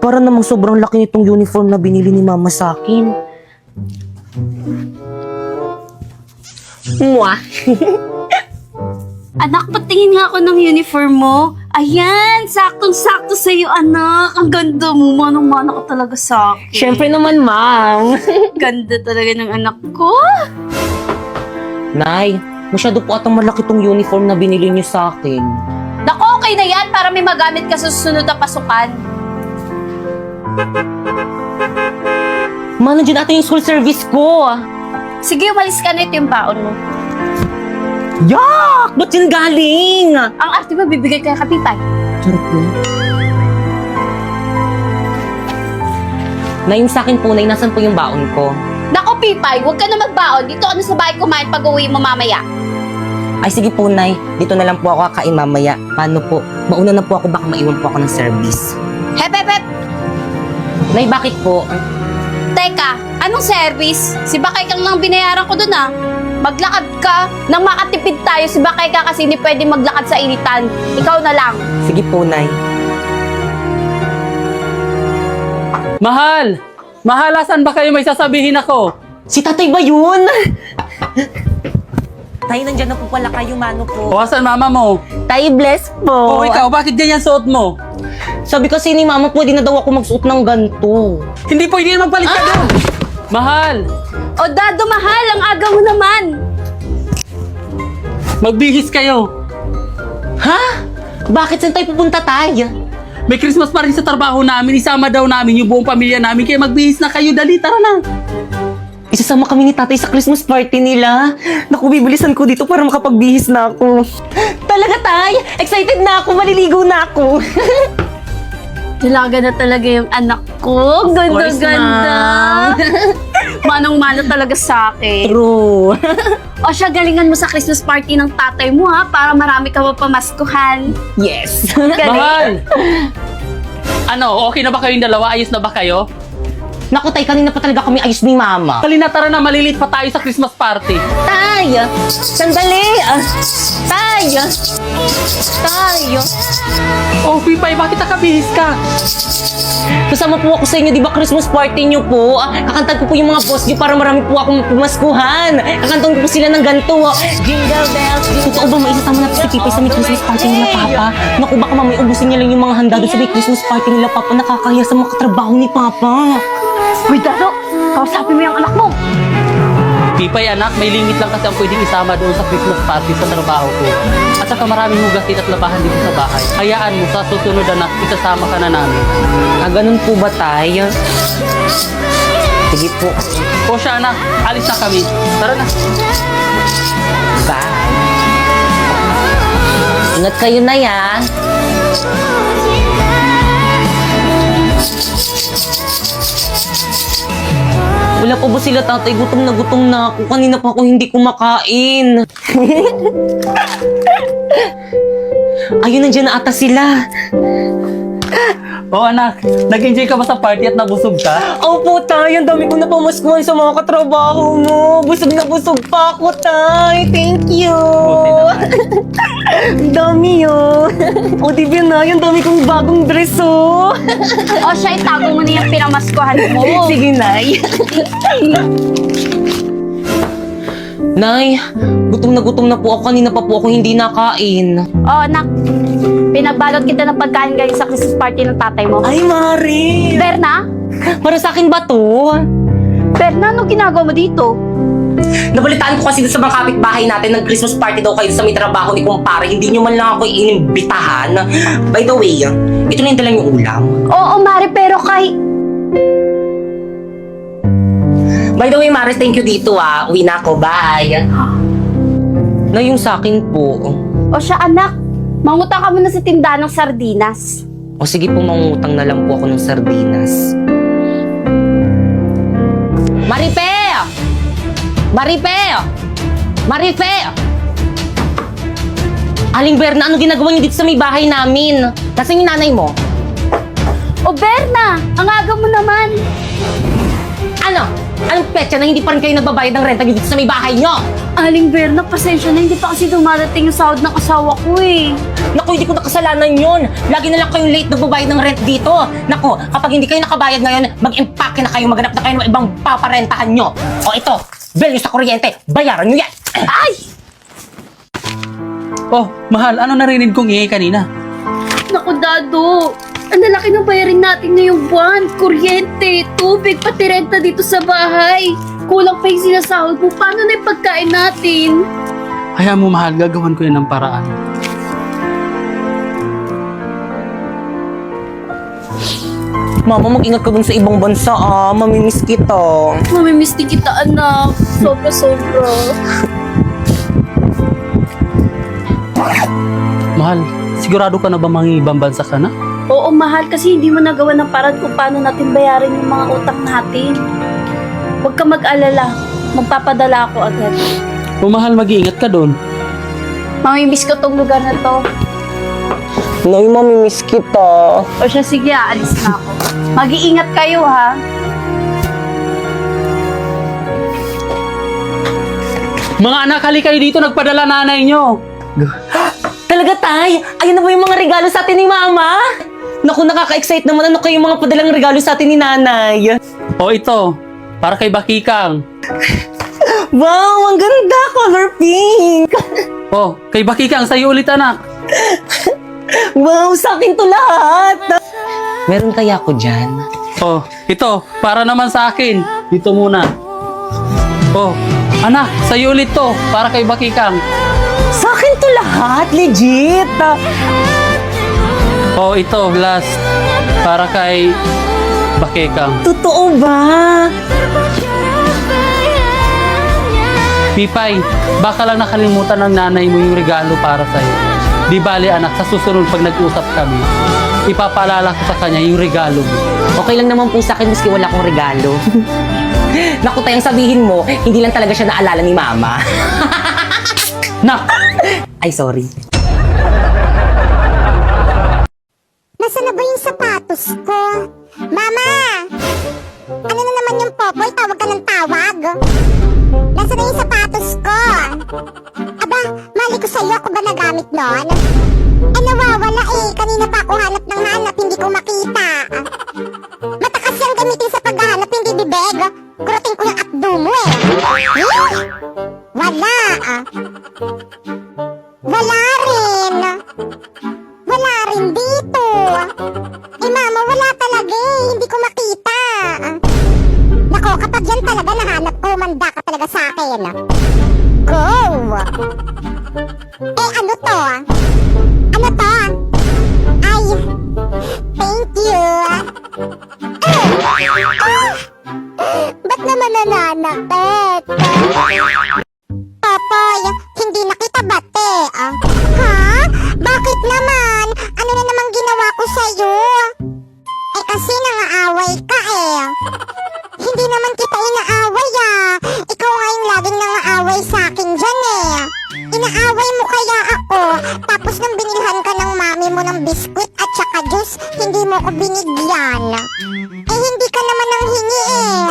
Para namang sobrang laki nitong uniform na binili ni Mama sa akin. Mwah! Anak, patingin nga ako ng uniform mo. Ayan, saktong-sakto sa'yo, anak. Ang ganda mo, manang-mana ka talaga sa akin. Siyempre naman, Ma'am. Ganda talaga ng anak ko. Nay, masyado po atang malaki tong uniform na binili niyo sa akin. Naku, okay na yan para may magamit ka sa susunod na pasukan. Ma, nandiyan ata yung school service ko. Sige, umalis ka na, ito yung baon mo. Yak! Ba't yan galing? Ang arte mo, bibigay kay Kapitay. Charot na. Nay, yung sa akin po, Nay, nasan po yung baon ko? Naku, Pipay, huwag ka na magbaon. Dito ka na sa bahay kumain pag uwi mo mamaya. Ay, sige po, Nay. Dito na lang po ako kakain mamaya. Paano po? Mauna na po ako, baka maiwan po ako ng service. Hep, hep, hep! Nay, bakit po? Teka, anong service? Si Bakay kang lang binayaran ko dun, ah. Maglakad ka. Nang makatipid tayo, si Bakay ka kasi hindi pwede maglakad sa initan. Ikaw na lang. Sige po, Nay. Mahal! Mahal, asan ba kayo? May sasabihin ako. Si tatay ba yun? Tay, nandyan na po pala kayo, mano po. O, asan mama mo? Tay, bless po. O, ikaw, bakit ganyan suot mo? Sabi kasi ni Mama, pwede na daw ako magsuot ng ganito. Hindi pwede magpalit ka doon. Mahal! O Dado, mahal, ang aga mo naman. Magbihis kayo. Ha? Bakit saan tayo pupunta, Tay? May Christmas pa rin sa trabaho namin. Isama daw namin yung buong pamilya namin. Kaya magbihis na kayo. Dali, tara na. Isasama kami ni Tatay sa Christmas party nila. Naku, bibilisan ko dito para makapagbihis na ako. Talaga, Tay? Excited na ako, maliligo na ako. Dalaga na talaga yung anak ko. course, Ganda-ganda. Manong-mano talaga sa akin. True. O siya, galingan mo sa Christmas party ng tatay mo, ha? Para marami ka mapamaskuhan. Yes. Mahal! Ano, okay na ba kayong dalawa? Ayos na ba kayo? Naku, Tay, kanina pa talaga kami ayos ni Mama. Dali na, tara na. Malilit pa tayo sa Christmas party. Tay! Sandali! Tay! Tay! Oh, Pipay, bakit nakabihis ka? Kasama po ako sa inyo, di ba Christmas party niyo po? Kakantan ko po yung mga boss niyo para marami po akong pumaskuhan. Kakantan ko po sila ng ganito. Jingle bells. Totoo ba may isasama na si Pipay sa may Christmas party nila, Papa? Naku, baka mamay ubusin niya lang yung mga handa doon sa may Christmas party nila, Papa. Nakakahiya sa mga katrabaho ni Papa. Uy, Dado, kausapin mo yung anak mo. Pipay, anak, may limit lang kasi ang pwedeng isama doon sa Christmas party sa trabaho ko. At saka maraming hugasin at labahan dito sa bahay. Hayaan mo, sa susunod, anak, isasama ka na namin. Ganun po ba, Tay? Sige po. O siya, anak, alis na kami. Tara na. Bye. Ingat kayo na, ya. Wala pa ba sila, Tatay? Gutom na ako. Kanina pa ako hindi kumakain. Ayun, nandiyan na ata sila. O anak, nag-enjoy ka ba sa party at nabusog ka? Opo, Tay. Ang dami ko na pamaskuhan sa mga katrabaho mo. Busog na busog pa ako, Tay. Thank you. Buti naman. Ang dami, oh. O, di ba, Nay? Ang dami kong bagong dress, oh. O siya, itago mo na yung pinamaskuhan mo. Sige, Nay. Nay, gutom na po ako. Kanina pa po ako hindi nakain. O anak, pinagbalot kita ng pagkain galing sa Christmas party ng tatay mo. Ay, Mari! Berna? Para sa akin ba to? Berna, ano ginagawa mo dito? Nabalitaan ko kasi sa mga kapitbahay natin ng Christmas party daw kayo sa may trabaho ni kumpare. Hindi nyo man lang ako inimbitahan. By the way, ito na yung dala yung ulam. Oo, Mari, pero kay... By the way, Maris, thank you dito, ah. Uwi na ako. Bye. Na yung sa akin po. O siya, anak, mangutang ka muna sa tindahan ng sardinas. O sige po, mangutang na lang po ako ng sardinas. Marife! Marife! Marife! Aling Berna, ano ginagawa niyo dito sa may bahay namin? Nasaan yung nanay mo? O Berna, ang aga mo naman. Ano? Anong petsa na hindi pa rin kayo nagbabayad ng renta dito sa may bahay nyo? Aling Berna, pasensya na, hindi pa kasi dumadating yung sahod ng asawa ko eh. Naku, hindi ko na kasalanan yun. Lagi na lang kayong late nagbabayad ng rent dito. Naku, kapag hindi kayo nakabayad ngayon, mag-impake na kayo, maghanap na kayo ng ibang paparentahan nyo. O ito, bill nyo sa kuryente, bayaran nyo yan. Ay! Oh, mahal, ano narinig kong ingay kanina? Naku, Dado. Ang lalaki ng bayarin natin ngayong buwan. Kuryente, tubig, pati renta dito sa bahay. Kulang pa yung sinasahod mo. Paano na yung pagkain natin? Hayaan mo, mahal, gagawan ko yan ng paraan. Mama, mag-ingat ka dun sa ibang bansa mamimiss kita. Mamimiss din kita, anak. Sobra-sobra. Mahal, sigurado ka na ba mangibang bansa ka na? Oo, mahal, kasi hindi mo nagawa ng paraan kung paano natin bayarin yung mga utang natin. Huwag ka mag-alala. Magpapadala ako agad. O mahal, mag-iingat ka doon. Mamimiss ko tong lugar na to. Nay, mamimiss kita. O siya, sige, aalis na ako. Mag-iingat kayo, ha? Mga anak, hali kayo dito, nagpadala nanay nyo. Talaga, Tay? Ayun na ba yung mga regalo sa atin ni Mama? Naku, nakaka-excite naman. Ano kayo yung mga padalang regalo sa atin ni Nanay? O ito, para kay Bakikang. Wow, ang ganda! Color pink! O, kay Bakikang, sa'yo ulit anak. Wow, sa akin to lahat! Meron kaya ako dyan? O, ito, para naman sa akin. Dito muna. O, anak, sa'yo ulit to, para kay Bakikang. Sa akin to lahat, legit! O, ito, last, para kay Bakikang. Totoo ba? Pipay, baka lang nakalimutan ng nanay mo yung regalo para sa'yo. Di bale anak, sa susunod pag nag-usap kami, ipapaalala ko sa kanya yung regalo mo. Okay lang naman po sa akin maski wala akong regalo. Naku, tayang sabihin mo, hindi lang talaga siya naalala ni Mama. Nak! Ay, sorry. Nasaan na ba yung sapatos ko? Mama! Ano na naman yung popoy? Tawag ka ng tawag? Nasaan na yung sapatos ko? Aba, mali ko sa'yo. Ako ba nagamit nun? Nawawala eh. Kanina pa ako hanap ng hanap. Hindi ko makita. Matakas yung gamitin sa paghahanap. Hindi bibeg. Kurating ko yung akdo mo eh. Wala Wala rin. Wala rin dito. Mama, wala talaga eh. Hindi ko makita. Nako, kapag yan talaga nahanap ko, manda ka talaga sa akin. Go! Ano to? Ano to? Ay, thank you. Ba't naman nananakit? Popoy, hindi na kita bate. Ha? Bakit naman? Ano na namang ginawa ko sa'yo? Kasi nangaaway ka eh. Hindi naman kita inaaway Ikaw nga yung laging nangaaway sa akin dyan eh. Inaaway mo kaya ako. Tapos nang binilhan ka ng mami mo ng biskwit at saka juice, hindi mo ko binigyan. Hindi ka naman nang hingi eh.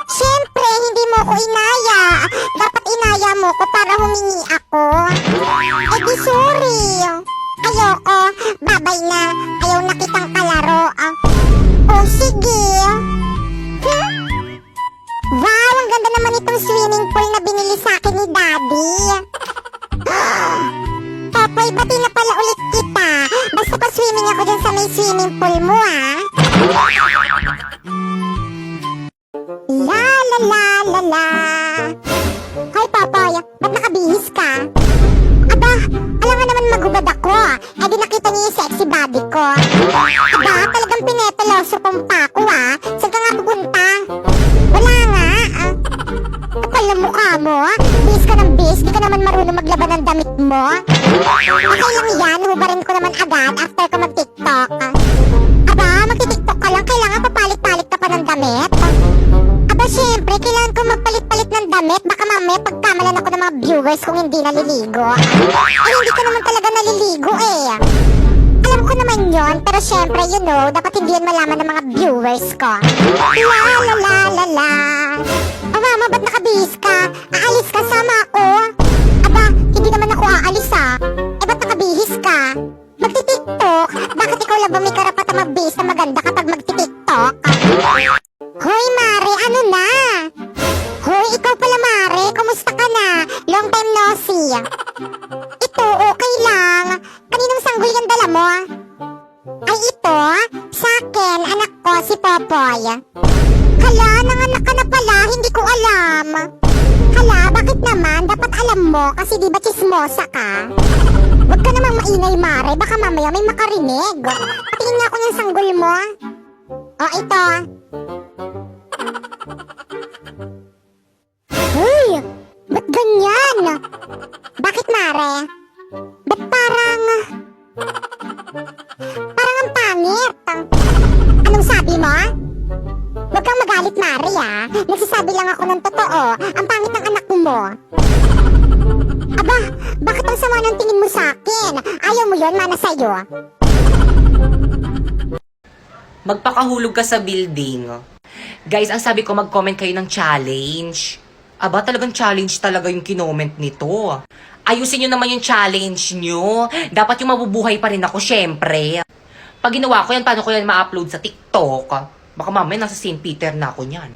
Siyempre, hindi mo ko inaya. Dapat inaya mo ko para humingi ako. Di sorry. Ayoko. Babay na. Ayaw na kitang kalaro. Sige. Wow, ang ganda naman itong swimming pool na binili sa akin ni Daddy. Popoy, bati na pala ulit kita. Basta pa swimming ako dyan sa may swimming pool mo La la la la la. Hoy Popoy, ba't nakabihis ka? Aba, alam nga naman magubad ako. Di nakita niyo yung sexy body ko. Aba, talagang pinepeloso kong pa ako Saan ka nga pupunta? Wala nga. Kapal na mukha mo. Bis ka ng bis. Di ka naman marunong maglaban ng damit mo. Okay lang yan. Hubarin ko naman agad after ko mag-tiktok. Aba, mag-tiktok ka lang. Kailangan papalit-palit ka pa ng damit. Aba, syempre, kailangan ko magpalit-palit ng damit. Baka mamaya pagkamalan ako ng mga viewers kung hindi naliligo. Hindi ka naman talaga naliligo eh. Alam ko naman yun, pero syempre, you know, dapat hindi yun malaman ng mga viewers ko. La la la la la. Oh, mama, ba't nakabihis ka? Aalis ka, sama ako. Aba, hindi naman ako aalis eh, ba't nakabihis ka? Magti-tiktok? Bakit ikaw lang ba may karapatan magbihis na maganda kapag magti-tiktok? Hoy, Mare, ano na? Hoy, ikaw pala, Mare. Kumusta ka na? Long time no see. Ito, okay lang. Kaninong sanggol yung dala mo? Ay, ito? Sa akin, anak ko, si Popoy. Hala, nanganak ka na pala. Hindi ko alam. Hala, bakit naman? Dapat alam mo kasi di ba chismosa ka? Huwag ka namang maingay, Mare. Baka mamaya may makarinig. Patingin nga ako ng sanggol mo. O, ito. Hoy! Ba't ganyan? Bakit, Mare? Ba't parang ang pangit? Anong sabi mo? Huwag kang magalit, Mare, Nagsasabi lang ako ng totoo. Ang pangit ng anak mo. Aba, bakit ang sama ng tingin mo sa akin? Ayaw mo yon, mana sa'yo. Magpakahulog ka sa building. Guys, ang sabi ko, mag-comment kayo ng challenge. Aba, talagang challenge talaga yung kinoment nito. Ayusin nyo naman yung challenge nyo. Dapat yung mabubuhay pa rin ako, syempre. Pag ginawa ko yan, paano ko yan ma-upload sa TikTok? Baka mamaya nasa St. Peter na ako niyan.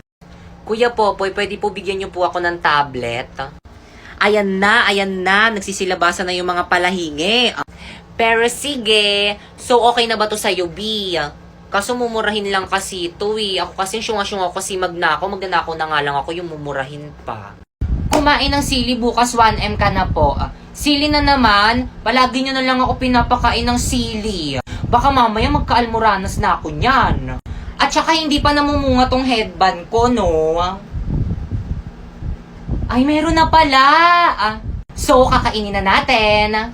Kuya Popoy, pwede po bigyan nyo po ako ng tablet? Ayan na. Nagsisilabasan na yung mga palahingi. Pero sige, so okay na ba to sa'yo, B? Kaso mumurahin lang kasi ito Ako kasi syunga-syunga kasi magnanakaw na nga lang ako yung mumurahin pa. Kumain ng sili bukas 1M ka na po. Sili na naman, palagi nyo na lang ako pinapakain ng sili. Baka mamaya magkaalmoranas na ako niyan. At saka hindi pa namumunga tong headband ko, no? Ay, meron na pala. So, kakainin na natin.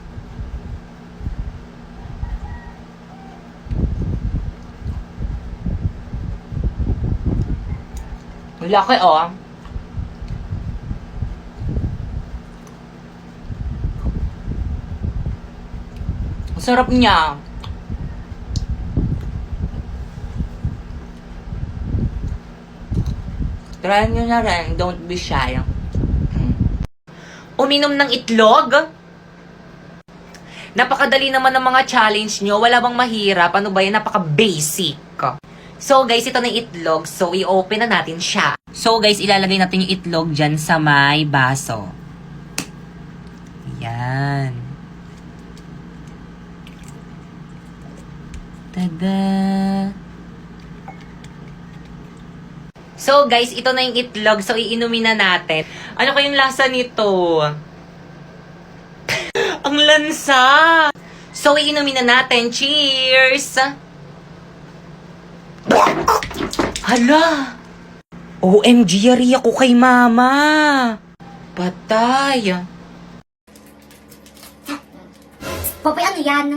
Laki, oh. Sarap niya. Try nyo na rin. Don't be shy. Uminom ng itlog? Napakadali naman ng mga challenge nyo. Wala bang mahirap? Ano ba yan? Napaka-basic. So guys, ito na yung itlog. So i-open na natin siya. So guys, ilalagay natin yung itlog dyan sa may baso. Yan. Tada! So guys, ito na yung itlog. So iinumin na natin. Ano kayong lasa nito? Ang lansa! So iinumin na natin. Cheers! Hala! OMG, yari ako kay mama. Patay. Popoy, ano yan?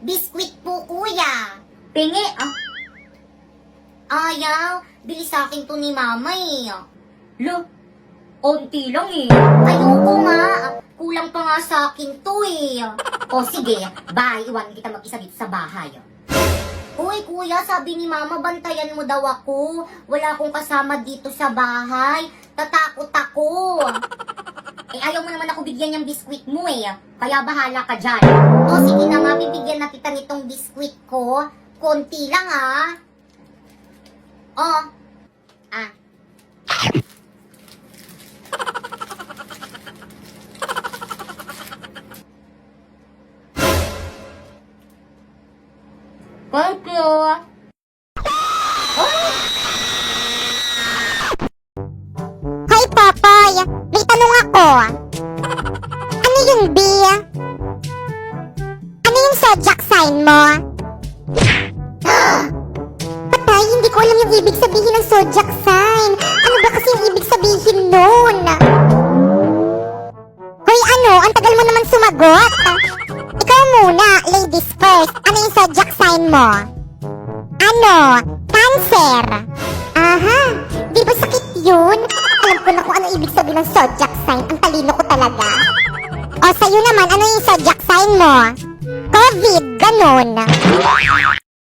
Biskwit po, kuya. Pingi, Ayaw. Bili sa akin to ni mama, Lo, onti lang Ayoko nga. Kulang pa nga sa akin to, O sige, bye. Iwan kita mag-isa dito sa bahay. Uy, kuya, sabi ni mama, bantayan mo daw ako. Wala akong kasama dito sa bahay. Tatakot ako. Ayaw mo naman ako bigyan ng biskwit mo, Kaya bahala ka dyan. O, sige na nga, bibigyan na kita nitong biskwit ko. Konti lang, Thank you. Hoy, Popoy! May tanong ako. Ano yung B? Ano yung zodiac sign mo? Patay, hindi ko alam yung ibig sabihin ng zodiac sign. Ano ba kasi yung ibig sabihin nun? Hoy, ano? Ang tagal mo naman sumagot. Ikaw muna, ladies first. Ano yung zodiac sign mo? Ano? Cancer. Aha, di ba sakit yun? Alam ko na kung ano ibig sabihin ng zodiac sign. Ang talino ko talaga. O, sa'yo naman, ano yung zodiac sign mo? COVID, ganon.